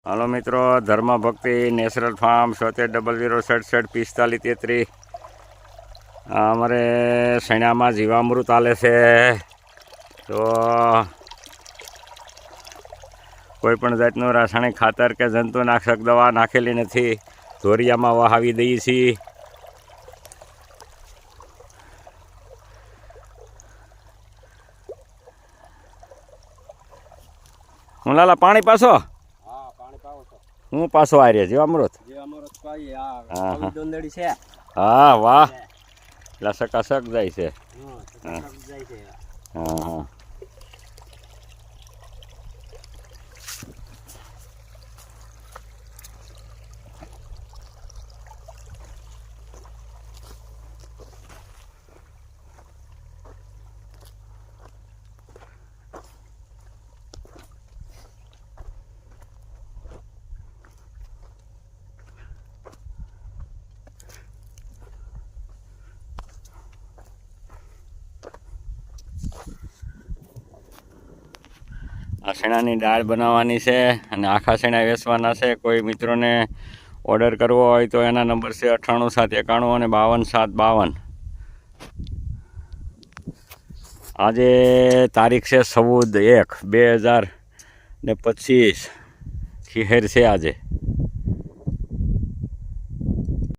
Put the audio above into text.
હાલો મિત્રો, ધર્મ ભક્તિ નેચરલ ફાર્મ 7700674533 અમારે સૈણામાં જીવામૃત આલે છે. તો કોઈ પણ જાતનું રાસાયણિક ખાતર કે જંતુનાશક દવા નાખેલી નથી. ધોરિયામાં વહાવી દઈએ છીએ. હું લાલા પાણી પાછો હું પાછો આ રહ્યા જીવામૃત. હા વાહ, એટલે સકાસક જાય છે. હા હા આ શેણાની દાળ બનાવવાની છે અને આખા શેણા વેચવાના છે. કોઈ મિત્રોને ઓર્ડર કરવો હોય તો એના નંબર છે 987191 અને 52752. આજે તારીખ છે 14/1/2025. ખીહેર છે આજે.